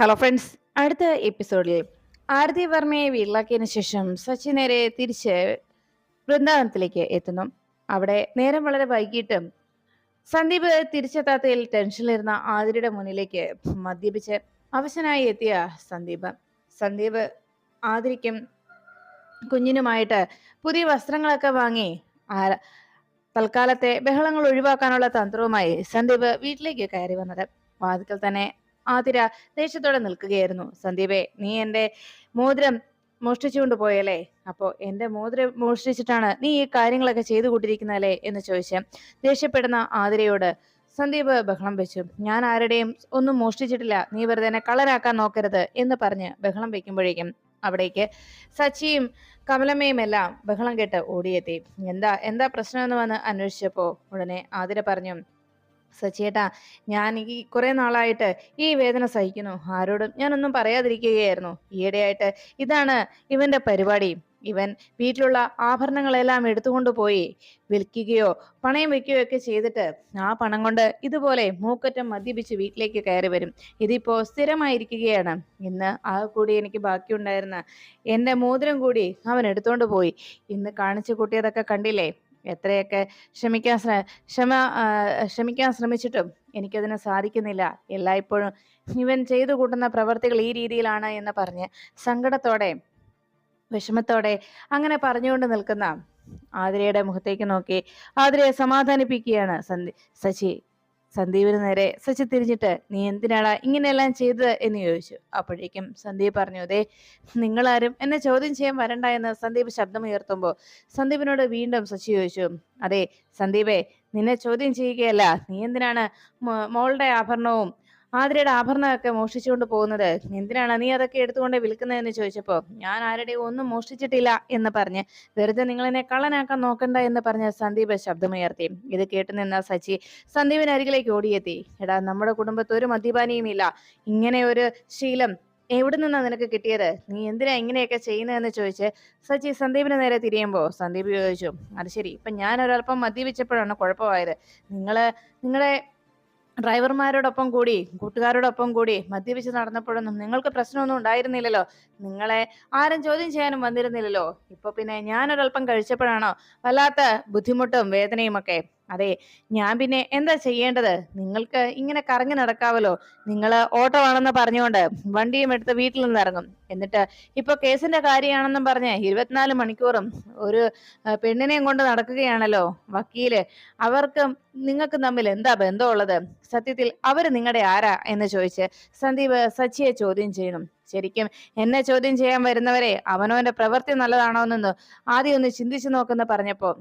Hello friends, അടുത്ത എപ്പിസോഡിൽ ആരതി വർമ്മയെ വീട്ടിലാക്കിയതിനു ശേഷം സച്ചി നേരെ തിരിച്ച് വൃന്ദാവനത്തിലേക്ക് എത്തുന്നു. അവിടെ നേരം വളരെ വൈകിട്ടും സന്ദീപ് തിരിച്ചെത്താത്തതിൽ ടെൻഷനിലിരുന്ന ആതിരയുടെ മുന്നിലേക്ക് മദ്യപിച്ച് അവശനായി എത്തിയ സന്ദീപ് ആതിരയ്ക്കും കുഞ്ഞിനുമായിട്ട് പുതിയ വസ്ത്രങ്ങളൊക്കെ വാങ്ങി തൽക്കാലത്തെ ബഹളങ്ങൾ ഒഴിവാക്കാനുള്ള തന്ത്രവുമായി സന്ദീപ് വീട്ടിലേക്ക് കയറി വന്നത്. വാതിക്കൽ തന്നെ ആതിര ദേഷ്യത്തോടെ നിൽക്കുകയായിരുന്നു. സന്ദീപേ, നീ എന്റെ മോതിരം മോഷ്ടിച്ചുകൊണ്ട് പോയല്ലേ? അപ്പോ എന്റെ മോതിരം മോഷ്ടിച്ചിട്ടാണ് നീ ഈ കാര്യങ്ങളൊക്കെ ചെയ്തു കൂട്ടിരിക്കുന്നതല്ലേ എന്ന് ചോദിച്ച് ദേഷ്യപ്പെടുന്ന ആതിരയോട് സന്ദീപ് ബഹളം വെച്ചു. ഞാൻ ആരുടെയും ഒന്നും മോഷ്ടിച്ചിട്ടില്ല, നീ വെറുതെ എന്നെ കള്ളനാക്കാൻ നോക്കരുത് എന്ന് പറഞ്ഞ് ബഹളം വെക്കുമ്പോഴേക്കും അവിടേക്ക് സച്ചിയും കമലമ്മയും എല്ലാം ബഹളം കേട്ട് ഓടിയെത്തി. എന്താ എന്താ പ്രശ്നമെന്ന് വന്ന് അന്വേഷിച്ചപ്പോ ഉടനെ ആതിര പറഞ്ഞു, സച്ചിയേട്ടാ, ഞാൻ ഈ കുറെ നാളായിട്ട് ഈ വേദന സഹിക്കുന്നു. ആരോടും ഞാനൊന്നും പറയാതിരിക്കുകയായിരുന്നു. ഈയിടെയായിട്ട് ഇതാണ് ഇവന്റെ പരിപാടി. ഇവൻ വീട്ടിലുള്ള ആഭരണങ്ങളെല്ലാം എടുത്തുകൊണ്ട് പോയി വിൽക്കുകയോ പണയം വെക്കുകയോ ഒക്കെ ചെയ്തിട്ട് ആ പണം കൊണ്ട് ഇതുപോലെ മൂക്കറ്റം മദ്യപിച്ച് വീട്ടിലേക്ക് കയറി വരും. ഇതിപ്പോ സ്ഥിരമായിരിക്കുകയാണ്. ഇന്ന് ആ കൂടി എനിക്ക് ബാക്കിയുണ്ടായിരുന്ന എന്റെ മോതിരം കൂടി അവൻ എടുത്തോണ്ട് പോയി. ഇന്ന് കാണിച്ചു കൂട്ടിയതൊക്കെ കണ്ടില്ലേ? എത്രയൊക്കെ ക്ഷമിക്കാൻ ശ്രമിച്ചിട്ടും എനിക്കതിന് സാധിക്കുന്നില്ല. എല്ലായ്പ്പോഴും ഇവൻ ചെയ്തു കൂട്ടുന്ന പ്രവർത്തികൾ ഈ രീതിയിലാണ് എന്ന് പറഞ്ഞ് സങ്കടത്തോടെ വിഷമത്തോടെ അങ്ങനെ പറഞ്ഞുകൊണ്ട് നിൽക്കുന്ന ആതിരയുടെ മുഖത്തേക്ക് നോക്കി ആതിരയെ സമാധാനിപ്പിക്കുകയാണ് സച്ചി. സന്ദീപിന് നേരെ സച്ചി തിരിഞ്ഞിട്ട്, നീ എന്തിനാടാ ഇങ്ങനെയെല്ലാം ചെയ്തത് എന്ന് ചോദിച്ചു. അപ്പോഴേക്കും സന്ദീപ് പറഞ്ഞു, അതെ, നിങ്ങളാരും എന്നെ ചോദ്യം ചെയ്യാൻ വരണ്ട എന്ന് സന്ദീപ് ശബ്ദമുയർത്തുമ്പോൾ സന്ദീപിനോട് വീണ്ടും സച്ചി ചോദിച്ചു, അതെ സന്ദീപേ, നിന്നെ ചോദ്യം ചെയ്യുകയല്ല, നീ എന്തിനാണ് മോളുടെ ആഭരണവും ആതിരയുടെ ആഭരണമൊക്കെ മോഷ്ടിച്ചുകൊണ്ട് പോകുന്നത്? എന്തിനാണ് നീ അതൊക്കെ എടുത്തുകൊണ്ട് വിൽക്കുന്നതെന്ന് ചോദിച്ചപ്പോ ഞാൻ ആരുടെയും ഒന്നും മോഷ്ടിച്ചിട്ടില്ല എന്ന് പറഞ്ഞ് വെറുതെ നിങ്ങളെന്നെ കള്ളനാക്കാൻ നോക്കണ്ട എന്ന് പറഞ്ഞ് സന്ദീപ് ശബ്ദമുയർത്തി. ഇത് കേട്ടു നിന്ന സച്ചി സന്ദീപിന് അരികിലേക്ക് ഓടിയെത്തി. എടാ, നമ്മുടെ കുടുംബത്ത് ഒരു മദ്യപാനിയും ഇല്ല. ഇങ്ങനെ ഒരു ശീലം എവിടെ നിന്നാ നിനക്ക് കിട്ടിയത്? നീ എന്തിനാ ഇങ്ങനെയൊക്കെ ചെയ്യുന്നതെന്ന് ചോദിച്ച് സച്ചി സന്ദീപിന് നേരെ തിരിയുമ്പോ സന്ദീപ് ചോദിച്ചു, അത് ശരി, ഇപ്പൊ ഞാൻ ഒരല്പം മദ്യപിച്ചപ്പോഴാണ് കുഴപ്പമായത്. നിങ്ങളെ ഡ്രൈവർമാരോടൊപ്പം കൂടി കൂട്ടുകാരോടൊപ്പം കൂടി മദ്യപിച്ച് നടന്നപ്പോഴൊന്നും നിങ്ങൾക്ക് പ്രശ്നമൊന്നും ഉണ്ടായിരുന്നില്ലല്ലോ. നിങ്ങളെ ആരും ചോദ്യം ചെയ്യാനും വന്നിരുന്നില്ലല്ലോ. ഇപ്പൊ പിന്നെ ഞാനൊരല്പം കഴിച്ചപ്പോഴാണോ വല്ലാത്ത ബുദ്ധിമുട്ടും വേദനയും ഒക്കെ? അതെ, ഞാൻ പിന്നെ എന്താ ചെയ്യേണ്ടത്? നിങ്ങൾക്ക് ഇങ്ങനെ കറങ്ങി നടക്കാവല്ലോ. നിങ്ങൾ ഓട്ടോ ആണെന്ന് പറഞ്ഞുകൊണ്ട് വണ്ടിയും എടുത്ത് വീട്ടിൽ നിന്ന് ഇറങ്ങും. എന്നിട്ട് ഇപ്പൊ കേസിന്റെ കാര്യമാണെന്നും പറഞ്ഞ് 24 മണിക്കൂറും ഒരു പെണ്ണിനെയും കൊണ്ട് നടക്കുകയാണല്ലോ വക്കീല്. അവർക്കും നിങ്ങൾക്കും തമ്മിൽ എന്താ ബന്ധമുള്ളത്? സത്യത്തിൽ അവര് നിങ്ങളുടെ ആരാ എന്ന് ചോദിച്ച് സന്ദീപ് സച്ചിയെ ചോദ്യം ചെയ്യണം. ശരിക്കും എന്നെ ചോദ്യം ചെയ്യാൻ വരുന്നവരെ അവനവന്റെ പ്രവൃത്തി നല്ലതാണോ എന്ന് ആദ്യം ഒന്ന് ചിന്തിച്ചു നോക്കുന്ന പറഞ്ഞപ്പോ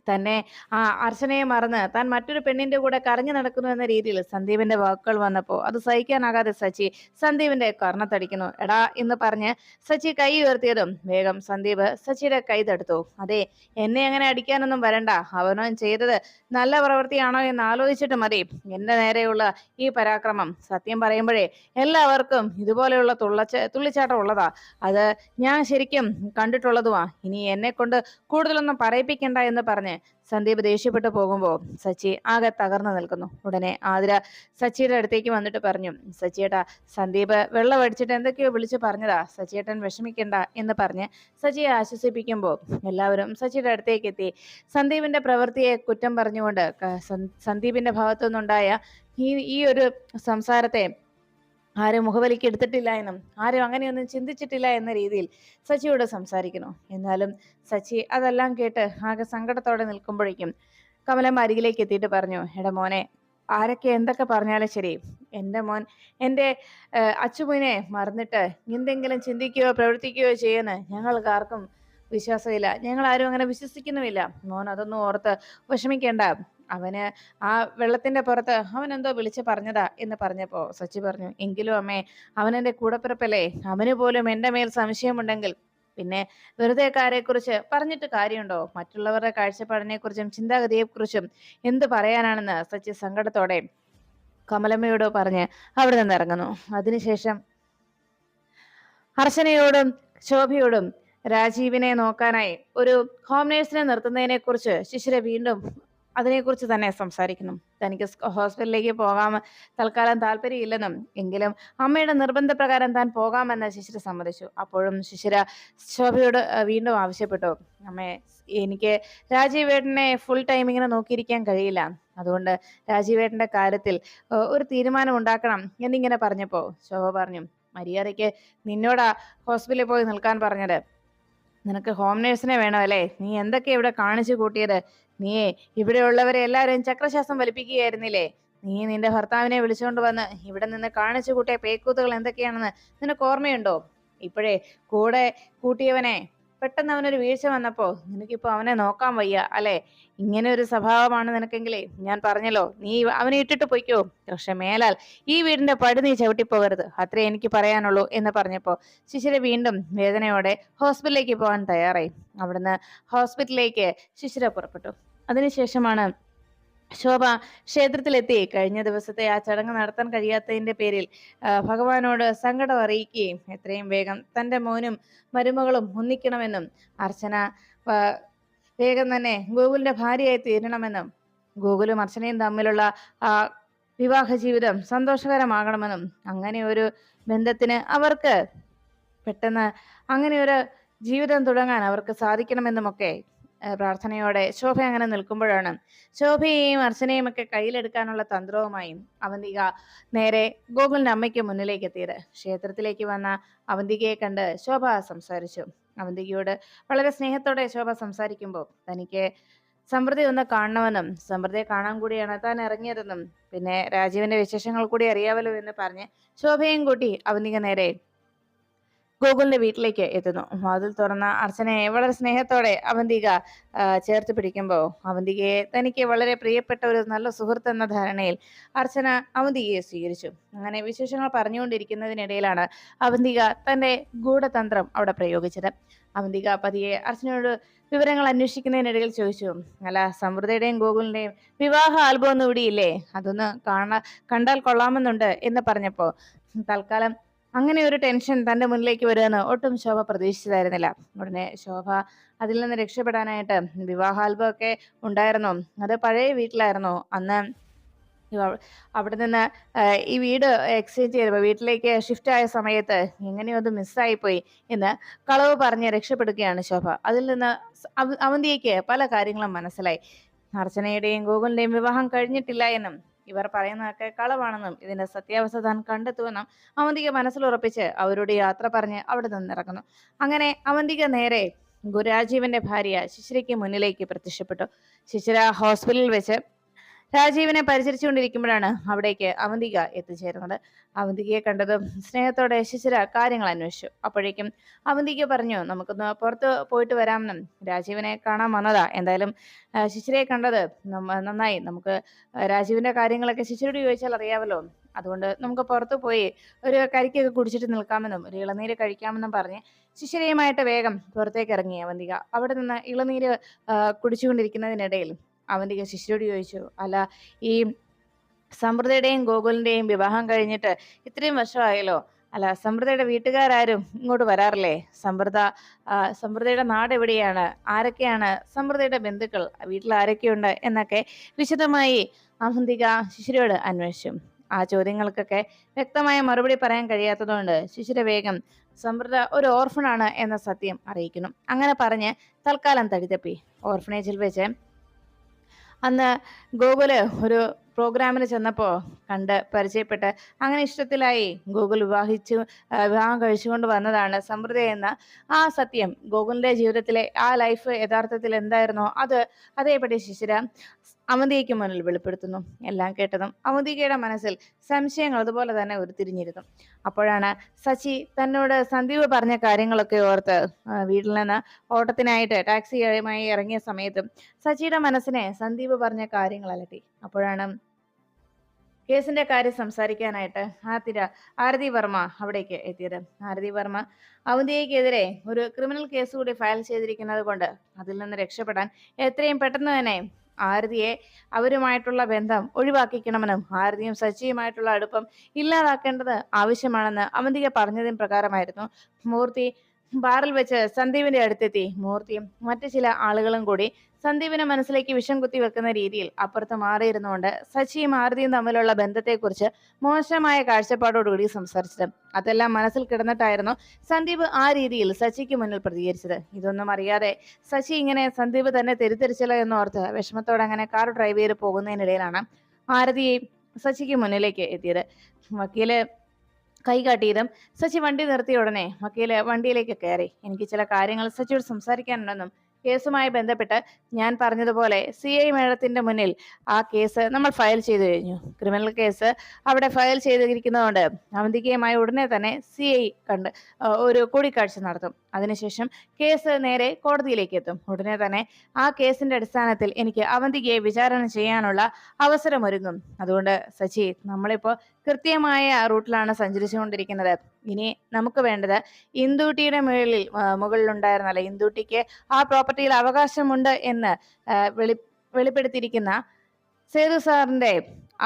തന്നെ ആ അർച്ചനയെ മറന്ന് താൻ മറ്റൊരു പെണ്ണിന്റെ കൂടെ കറങ്ങി നടക്കുന്നു എന്ന രീതിയിൽ സന്ദീപിന്റെ വാക്കുകൾ വന്നപ്പോ അത് സഹിക്കാനാകാതെ സച്ചി സന്ദീപിന്റെ കർണത്തടിക്കുന്നു. എടാ എന്ന് പറഞ്ഞ് സച്ചി കൈ ഉയർത്തിയതും വേഗം സന്ദീപ് സച്ചിയുടെ കൈ തടുത്തു. അതെ, എന്നെ അങ്ങനെ അടിക്കാനൊന്നും വരണ്ട. അവനവൻ ചെയ്തത് നല്ല പ്രവൃത്തിയാണോ എന്ന് ആലോചിച്ചിട്ട് മതി എന്റെ നേരെയുള്ള ഈ പരാക്രമം. സത്യം പറയുമ്പോഴേ എല്ലാവർക്കും ഇതുപോലെയുള്ള തുള്ളിച്ചാട്ടം ഉള്ളതാ. അത് ഞാൻ ശരിക്കും കണ്ടിട്ടുള്ളതുമാ. ഇനി എന്നെ കൊണ്ട് കൂടുതലൊന്നും പറയിപ്പിക്കണ്ട എന്ന് പറഞ്ഞ് സന്ദീപ് ദേഷ്യപ്പെട്ടു പോകുമ്പോ സച്ചി ആകെ തകർന്നു നിൽക്കുന്നു. ഉടനെ ആതിര സച്ചിയുടെ അടുത്തേക്ക് വന്നിട്ട് പറഞ്ഞു, സച്ചിയേട്ടാ, സന്ദീപ് വെള്ളം അടിച്ചിട്ട് എന്തൊക്കെയോ വിളിച്ചു പറഞ്ഞതാ. സച്ചിയേട്ടൻ വിഷമിക്കണ്ട എന്ന് പറഞ്ഞ് സച്ചിയെ ആശ്വസിപ്പിക്കുമ്പോ എല്ലാവരും സച്ചിയുടെ അടുത്തേക്ക് എത്തി. സന്ദീപിന്റെ പ്രവൃത്തിയെ കുറ്റം പറഞ്ഞുകൊണ്ട് സന്ദീപിന്റെ ഭാഗത്തു നിന്നുണ്ടായ ഈ ഒരു സംസാരത്തെ ആരും മുഖവിലേക്ക് എടുത്തിട്ടില്ല എന്നും ആരും അങ്ങനെയൊന്നും ചിന്തിച്ചിട്ടില്ല എന്ന രീതിയിൽ സച്ചിയോട് സംസാരിക്കുന്നു. എന്നാലും സച്ചി അതെല്ലാം കേട്ട് ആകെ സങ്കടത്തോടെ നിൽക്കുമ്പോഴേക്കും കമലമ്മ അരികിലേക്ക് എത്തിയിട്ട് പറഞ്ഞു, എടാ മോനെ, ആരൊക്കെ എന്തൊക്കെ പറഞ്ഞാലും ശരി, എൻ്റെ മോൻ എൻ്റെ അച്ചുമോനെ മറന്നിട്ട് എന്തെങ്കിലും ചിന്തിക്കുകയോ പ്രവർത്തിക്കുകയോ ചെയ്യുന്ന ഞങ്ങൾക്ക് ആർക്കും വിശ്വാസമില്ല. ഞങ്ങൾ ആരും അങ്ങനെ വിശ്വസിക്കുന്നുമില്ല. മോൻ അതൊന്നും ഓർത്ത് വിഷമിക്കേണ്ട. അവന് ആ വെള്ളത്തിന്റെ പുറത്ത് അവൻ എന്തോ വിളിച്ചു പറഞ്ഞതാ എന്ന് പറഞ്ഞപ്പോ സച്ചി പറഞ്ഞു, എങ്കിലും അമ്മേ, അവനെന്റെ കൂടപ്പിറപ്പല്ലേ. അവന് പോലും എന്റെ മേൽ സംശയമുണ്ടെങ്കിൽ പിന്നെ വെറുതെ കുറിച്ച് പറഞ്ഞിട്ട് കാര്യമുണ്ടോ? മറ്റുള്ളവരുടെ കാഴ്ചപ്പാടിനെ കുറിച്ചും ചിന്താഗതിയെ കുറിച്ചും എന്ത് പറയാനാണെന്ന് സച്ചി സങ്കടത്തോടെ കമലമ്മയോട് പറഞ്ഞ് അവിടെ നിന്ന് ഇറങ്ങുന്നു. അതിനുശേഷം അർച്ചനയോടും ശോഭയോടും രാജീവിനെ നോക്കാനായി ഒരു ഹോം നേഴ്സിനെ നിർത്തുന്നതിനെ കുറിച്ച് ശിശിര വീണ്ടും അതിനെക്കുറിച്ച് തന്നെ സംസാരിക്കുന്നു. തനിക്ക് ഹോസ്പിറ്റലിലേക്ക് പോകാൻ തൽക്കാലം താല്പര്യമില്ലെന്നും എങ്കിലും അമ്മയുടെ നിർബന്ധപ്രകാരം താൻ പോകാമെന്ന് ശിശിര സമ്മതിച്ചു. അപ്പോഴും ശിശിര ശോഭയോട് വീണ്ടും ആവശ്യപ്പെട്ടു, അമ്മേ, എനിക്ക് രാജീവേട്ടനെ ഫുൾ ടൈം ഇങ്ങനെ നോക്കിയിരിക്കാൻ കഴിയില്ല. അതുകൊണ്ട് രാജീവേട്ടന്റെ കാര്യത്തിൽ ഒരു തീരുമാനം ഉണ്ടാക്കണം എന്നിങ്ങനെ പറഞ്ഞപ്പോ ശോഭ പറഞ്ഞു, മര്യാദയ്ക്ക് നിന്നോടാ ഹോസ്പിറ്റലിൽ പോയി നിൽക്കാൻ പറഞ്ഞത്. നിനക്ക് ഹോം നേഴ്സിനെ വേണോ അല്ലേ? നീ എന്തൊക്കെയാ ഇവിടെ കാണിച്ചു കൂട്ടിയത്? നീയേ ഇവിടെയുള്ളവരെ എല്ലാവരും ചക്രശ്വാസം വലിപ്പിക്കുകയായിരുന്നില്ലേ? നീ നിന്റെ ഭർത്താവിനെ വിളിച്ചുകൊണ്ട് വന്ന് ഇവിടെ നിന്ന് കാണിച്ചു കൂട്ടിയ പേക്കൂത്തുകൾ എന്തൊക്കെയാണെന്ന് നിനക്ക് ഓർമ്മയുണ്ടോ? ഇപ്പോഴേ കൂടെ കൂട്ടിയവനെ പെട്ടെന്ന് അവനൊരു വീഴ്ച വന്നപ്പോ നിനക്കിപ്പോ അവനെ നോക്കാൻ വയ്യ അല്ലെ? ഇങ്ങനെ ഒരു സ്വഭാവമാണ് നിനക്കെങ്കിലേ ഞാൻ പറഞ്ഞല്ലോ, നീ അവനെ ഇട്ടിട്ട് പൊയ്ക്കോ. പക്ഷെ മേലാൽ ഈ വീടിന്റെ പടി നീ ചവിട്ടിപ്പോകരുത്, അത്രേ എനിക്ക് പറയാനുള്ളൂ എന്ന് പറഞ്ഞപ്പോ ശിശിര വീണ്ടും വേദനയോടെ ഹോസ്പിറ്റലിലേക്ക് പോകാൻ തയ്യാറായി. അവിടുന്ന് ഹോസ്പിറ്റലിലേക്ക് ശിശിര പുറപ്പെട്ടു. അതിനുശേഷമാണ് ശോഭ ക്ഷേത്രത്തിലെത്തി കഴിഞ്ഞ ദിവസത്തെ ആ ചടങ്ങ് നടത്താൻ കഴിയാത്തതിന്റെ പേരിൽ ഭഗവാനോട് സങ്കടം അറിയിക്കുകയും എത്രയും വേഗം തന്റെ മോനും മരുമകളും ഒന്നിക്കണമെന്നും അർച്ചന വേഗം തന്നെ ഗോകുലിന്റെ ഭാര്യയായി തീരണമെന്നും ഗോകുലും അർച്ചനയും തമ്മിലുള്ള ആ വിവാഹ ജീവിതം സന്തോഷകരമാകണമെന്നും അങ്ങനെ ഒരു ബന്ധത്തിന് അവർക്ക് പെട്ടെന്ന് അങ്ങനെ ഒരു ജീവിതം തുടങ്ങാൻ അവർക്ക് സാധിക്കണമെന്നുമൊക്കെ പ്രാർത്ഥനയോടെ ശോഭ അങ്ങനെ നിൽക്കുമ്പോഴാണ് ശോഭയെയും അർച്ചനയും ഒക്കെ കയ്യിലെടുക്കാനുള്ള തന്ത്രവുമായി അവന്തിക നേരെ ഗോകുലിന്റെ അമ്മയ്ക്ക് മുന്നിലേക്ക് എത്തിയത്. ക്ഷേത്രത്തിലേക്ക് വന്ന അവന്തികയെ കണ്ട് ശോഭ സംസാരിച്ചു. അവന്തികയോട് വളരെ സ്നേഹത്തോടെ ശോഭ സംസാരിക്കുമ്പോൾ തനിക്ക് സമൃദ്ധി ഒന്ന് കാണണമെന്നും സമൃദ്ധിയെ കാണാൻ കൂടിയാണ് താൻ ഇറങ്ങിയതെന്നും പിന്നെ രാജീവിന്റെ വിശേഷങ്ങൾ കൂടി അറിയാമല്ലോ എന്ന് പറഞ്ഞ് ശോഭയും കൂട്ടി അവന്തിക നേരെ ഗോകുലിന്റെ വീട്ടിലേക്ക് എത്തുന്നു. വാതിൽ തുറന്ന അർച്ചനയെ വളരെ സ്നേഹത്തോടെ അവന്തിക ചേർത്ത് പിടിക്കുമ്പോൾ അവന്തികയെ തനിക്ക് വളരെ പ്രിയപ്പെട്ട ഒരു നല്ല സുഹൃത്ത് എന്ന ധാരണയിൽ അർച്ചന അവന്തികയെ സ്വീകരിച്ചു. അങ്ങനെ വിശേഷങ്ങൾ പറഞ്ഞുകൊണ്ടിരിക്കുന്നതിനിടയിലാണ് അവന്തിക തന്റെ ഗൂഢതന്ത്രം അവിടെ പ്രയോഗിച്ചത്. അവന്തിക പതിയെ അർച്ചനയോട് വിവരങ്ങൾ അന്വേഷിക്കുന്നതിനിടയിൽ ചോദിച്ചു, അല്ല, സമൃദ്ധയുടെയും ഗോകുലിന്റെയും വിവാഹ ആൽബം ഒന്നും ഇവിടെയില്ലേ? അതൊന്ന് കണ്ടാൽ കൊള്ളാമെന്നുണ്ട് എന്ന് പറഞ്ഞപ്പോ തൽക്കാലം അങ്ങനെ ഒരു ടെൻഷൻ തന്റെ മുന്നിലേക്ക് വരുമെന്ന് ഒട്ടും ശോഭ പ്രതീക്ഷിച്ചതായിരുന്നില്ല. ഉടനെ ശോഭ അതിൽ നിന്ന് രക്ഷപ്പെടാനായിട്ട് വിവാഹ ആൽബം ഒക്കെ ഉണ്ടായിരുന്നോ? അത് പഴയ വീട്ടിലായിരുന്നോ? അന്ന് അവിടെ നിന്ന് ഈ വീട് എക്സ്ചേഞ്ച് ചെയ്തപ്പോൾ വീട്ടിലേക്ക് ഷിഫ്റ്റ് ആയ സമയത്ത് എങ്ങനെയോ അത് മിസ്സായി പോയി എന്ന് കളവ് പറഞ്ഞ് രക്ഷപ്പെടുകയാണ് ശോഭ. അതിൽ നിന്ന് അവന്തിക്ക് പല കാര്യങ്ങളും മനസ്സിലായി. അർച്ചനയുടെയും ഗോകുലിന്റെയും വിവാഹം കഴിഞ്ഞിട്ടില്ല എന്നും ഇവർ പറയുന്നതൊക്കെ കളവാണെന്നും ഇതിന്റെ സത്യാവസ്ഥ താൻ കണ്ടെത്തുമെന്നും അവന്തിക മനസ്സിലുറപ്പിച്ച് അവരോട് യാത്ര പറഞ്ഞ് അവിടെ നിന്നിറങ്ങുന്നു. അങ്ങനെ അവന്തിക നേരെ രാജീവന്റെ ഭാര്യ ശിശിരയ്ക്ക് മുന്നിലേക്ക് പ്രത്യക്ഷപ്പെട്ടു. ശിശിര ഹോസ്പിറ്റലിൽ വെച്ച് രാജീവിനെ പരിചരിച്ചുകൊണ്ടിരിക്കുമ്പോഴാണ് അവിടേക്ക് അവന്തിക എത്തിച്ചേരുന്നത്. അവന്തികയെ കണ്ടതും സ്നേഹത്തോടെ ശിശിര കാര്യങ്ങൾ അന്വേഷിച്ചു. അപ്പോഴേക്കും അവന്തിക പറഞ്ഞു, നമുക്കൊന്ന് പുറത്ത് പോയിട്ട് വരാമെന്നും രാജീവിനെ കാണാൻ വന്നതാ. എന്തായാലും ശിശിരയെ കണ്ടത് നന്നായി. നമുക്ക് രാജീവിന്റെ കാര്യങ്ങളൊക്കെ ശിശിരയോട് ചോദിച്ചാൽ അറിയാമല്ലോ. അതുകൊണ്ട് നമുക്ക് പുറത്തു പോയി ഒരു കരിക്കൊക്കെ കുടിച്ചിട്ട് നിൽക്കാമെന്നും ഒരു ഇളനീര് കഴിക്കാമെന്നും പറഞ്ഞ് ശിശിരയുമായിട്ട് വേഗം പുറത്തേക്ക് ഇറങ്ങി അവന്തിക. അവിടെ നിന്ന് ഇളനീര് കുടിച്ചുകൊണ്ടിരിക്കുന്നതിനിടയിൽ അവന്തിക ശിശിരയോട് ചോദിച്ചു, അല്ല, ഈ സമൃദ്ധയുടെയും ഗോകുലിന്റെയും വിവാഹം കഴിഞ്ഞിട്ട് ഇത്രയും വർഷമായല്ലോ, അല്ല, സമൃദ്ധയുടെ വീട്ടുകാരും ഇങ്ങോട്ട് വരാറില്ലേ? സമൃദ്ധയുടെ നാട് എവിടെയാണ്? ആരൊക്കെയാണ് സമൃദ്ധയുടെ ബന്ധുക്കൾ? വീട്ടിൽ ആരൊക്കെയുണ്ട് എന്നൊക്കെ വിശദമായി അവന്തിക ശിശിരയോട് അന്വേഷിച്ചു. ആ ചോദ്യങ്ങൾക്കൊക്കെ വ്യക്തമായ മറുപടി പറയാൻ കഴിയാത്തതുകൊണ്ട് ശിശിര വേഗം സമൃദ്ധ ഒരു ഓർഫണാണ് എന്ന സത്യം അറിയിക്കുന്നു. അങ്ങനെ പറഞ്ഞ് തൽക്കാലം തടിതപ്പി. ഓർഫനേജിൽ വെച്ച് അന്ന് ഗോകുല് ഒരു പ്രോഗ്രാമിന് ചെന്നപ്പോൾ കണ്ട് പരിചയപ്പെട്ട് അങ്ങനെ ഇഷ്ടത്തിലായി ഗോകുൽ വിവാഹം കഴിച്ചുകൊണ്ട് വന്നതാണ് സമൃദ്ധ എന്ന ആ സത്യം ഗോകുലിന്റെ ജീവിതത്തിലെ ആ ലൈഫ് യഥാർത്ഥത്തിൽ എന്തായിരുന്നോ അത് അതേപടി ശിശിര അവന്തികയ്ക്ക് മുന്നിൽ വെളിപ്പെടുത്തുന്നു. എല്ലാം കേട്ടതും അവന്തികയുടെ മനസ്സിൽ സംശയങ്ങൾ അതുപോലെ തന്നെ ഉരുത്തിരിഞ്ഞിരുന്നു. അപ്പോഴാണ് സച്ചി തന്നോട് സന്ദീപ് പറഞ്ഞ കാര്യങ്ങളൊക്കെ ഓർത്ത് വീട്ടിൽ നിന്ന് ഓട്ടത്തിനായിട്ട് ടാക്സിയുമായി ഇറങ്ങിയ സമയത്തും സച്ചിയുടെ മനസ്സിനെ സന്ദീപ് പറഞ്ഞ കാര്യങ്ങൾ അലട്ടി. അപ്പോഴാണ് കേസിന്റെ കാര്യം സംസാരിക്കാനായിട്ട് ആരതി വർമ്മ അവിടേക്ക് എത്തിയത്. ആരതി വർമ്മ അവന്തികയ്ക്കെതിരെ ഒരു ക്രിമിനൽ കേസ് കൂടി ഫയൽ ചെയ്തിരിക്കുന്നത് കൊണ്ട് അതിൽ നിന്ന് രക്ഷപ്പെടാൻ എത്രയും പെട്ടെന്ന് തന്നെ ആരതിയെ അവരുമായിട്ടുള്ള ബന്ധം ഒഴിവാക്കിക്കണമെന്നും ആരതിയും സച്ചിയുമായിട്ടുള്ള അടുപ്പം ഇല്ലാതാക്കേണ്ടത് ആവശ്യമാണെന്ന് അവന്തിക പറഞ്ഞതിന് പ്രകാരമായിരുന്നു മൂർത്തി ബാറിൽ വെച്ച് സന്ദീപിന്റെ അടുത്തെത്തി മൂർത്തിയും മറ്റു ചില ആളുകളും കൂടി സന്ദീപിന്റെ മനസ്സിലേക്ക് വിഷം കുത്തി വെക്കുന്ന രീതിയിൽ അപ്പുറത്ത് മാറിയിരുന്നുകൊണ്ട് സച്ചിയും ആരതിയും തമ്മിലുള്ള ബന്ധത്തെക്കുറിച്ച് മോശമായ കാഴ്ചപ്പാടോടുകൂടി സംസാരിച്ചത്. അതെല്ലാം മനസ്സിൽ കിടന്നിട്ടായിരുന്നു സന്ദീപ് ആ രീതിയിൽ സച്ചിക്ക് മുന്നിൽ പ്രതികരിച്ചത്. ഇതൊന്നും അറിയാതെ സച്ചി ഇങ്ങനെ സന്ദീപ് തന്നെ തെറ്റിദ്ധരിച്ചല്ലോ എന്നോർത്ത് വിഷമത്തോടെ അങ്ങനെ കാർ ഡ്രൈവ് ചെയ്ത് പോകുന്നതിനിടയിലാണ് ആരതി സച്ചിക്ക് മുന്നിലേക്ക് എത്തിയത്. വക്കീല് കൈ കാട്ടിയതും സച്ചി വണ്ടി നിർത്തിയ ഉടനെ വക്കീല് വണ്ടിയിലേക്ക് കയറി. എനിക്ക് ചില കാര്യങ്ങൾ സച്ചിയോട് സംസാരിക്കാനുണ്ടെന്നും കേസുമായി ബന്ധപ്പെട്ട് ഞാൻ പറഞ്ഞതുപോലെ CI മേഡത്തിന്റെ മുന്നിൽ ആ കേസ് നമ്മൾ ഫയൽ ചെയ്തു കഴിഞ്ഞു. ക്രിമിനൽ കേസ് അവിടെ ഫയൽ ചെയ്തിരിക്കുന്നതുകൊണ്ട് അവന്തികയുമായി ഉടനെ തന്നെ CI കണ്ട് ഒരു കൂടിക്കാഴ്ച നടത്തും. അതിനുശേഷം കേസ് നേരെ കോടതിയിലേക്ക് എത്തും. ഉടനെ തന്നെ ആ കേസിന്റെ അടിസ്ഥാനത്തിൽ എനിക്ക് അവന്തികയെ വിചാരണ ചെയ്യാനുള്ള അവസരമൊരുങ്ങും. അതുകൊണ്ട് സച്ചി, നമ്മളിപ്പോ കൃത്യമായ റൂട്ടിലാണ് സഞ്ചരിച്ചുകൊണ്ടിരിക്കുന്നത്. ഇനി നമുക്ക് വേണ്ടത് ഇന്ദുട്ടിയുടെ മുകളിലുണ്ടായിരുന്നല്ല, ഇന്ദുട്ടിക്ക് ആ പ്രോപ്പർട്ടിയിൽ അവകാശമുണ്ട് എന്ന് വെളിപ്പെടുത്തിയിരിക്കുന്ന സേതു സാറിന്റെ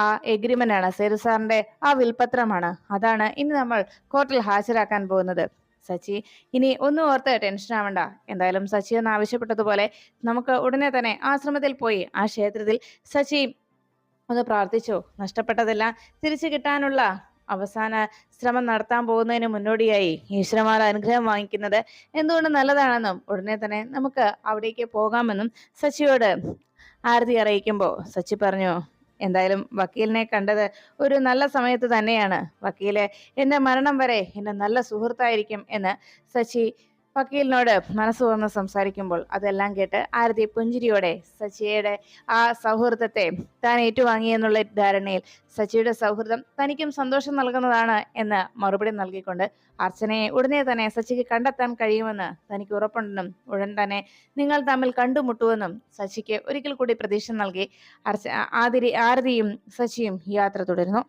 ആ എഗ്രിമെന്റ് ആണ്, സേതു സാറിന്റെ ആ വിൽപത്രമാണ്. അതാണ് ഇനി നമ്മൾ കോർട്ടിൽ ഹാജരാക്കാൻ പോകുന്നത്. സച്ചി, ഇനി ഒന്നും ഓർത്ത് ടെൻഷൻ ആവണ്ട. എന്തായാലും സച്ചി എന്ന് ആവശ്യപ്പെട്ടതുപോലെ നമുക്ക് ഉടനെ തന്നെ ആശ്രമത്തിൽ പോയി ആ ക്ഷേത്രത്തിൽ സച്ചി ഒന്ന് പ്രാർത്ഥിച്ചു നഷ്ടപ്പെട്ടതെല്ലാം തിരിച്ചു കിട്ടാനുള്ള അവസാന ശ്രമം നടത്താൻ പോകുന്നതിന് മുന്നോടിയായി ഈശ്വരമാല അനുഗ്രഹം വാങ്ങിക്കുന്നത് എന്തുകൊണ്ട് നല്ലതാണെന്നും ഉടനെ തന്നെ നമുക്ക് അവിടേക്ക് പോകാമെന്നും സച്ചിയോട് ആരതി അറിയിക്കുമ്പോൾ സച്ചി പറഞ്ഞു, എന്തായാലും വക്കീലിനെ കണ്ടത് ഒരു നല്ല സമയത്ത് തന്നെയാണ്. വക്കീല് എന്റെ മരണം വരെ എന്റെ നല്ല സുഹൃത്തായിരിക്കും എന്ന് സച്ചി വക്കീലിനോട് മനസ്സ് തുറന്ന് സംസാരിക്കുമ്പോൾ അതെല്ലാം കേട്ട് ആരതി പുഞ്ചിരിയോടെ സച്ചിയുടെ ആ സൗഹൃദത്തെ താൻ ഏറ്റുവാങ്ങി എന്നുള്ള ധാരണയിൽ സച്ചിയുടെ സൗഹൃദം തനിക്കും സന്തോഷം നൽകുന്നതാണ് എന്ന് മറുപടി നൽകിക്കൊണ്ട് അർച്ചനയെ ഉടനെ തന്നെ സച്ചിക്ക് കണ്ടെത്താൻ കഴിയുമെന്ന് തനിക്ക് ഉറപ്പുണ്ടെന്നും ഉടൻ തന്നെ നിങ്ങൾ തമ്മിൽ കണ്ടുമുട്ടുമെന്നും സച്ചിക്ക് ഒരിക്കൽ കൂടി പ്രതീക്ഷ നൽകി ആരതിയും സച്ചിയും യാത്ര തുടരുന്നു.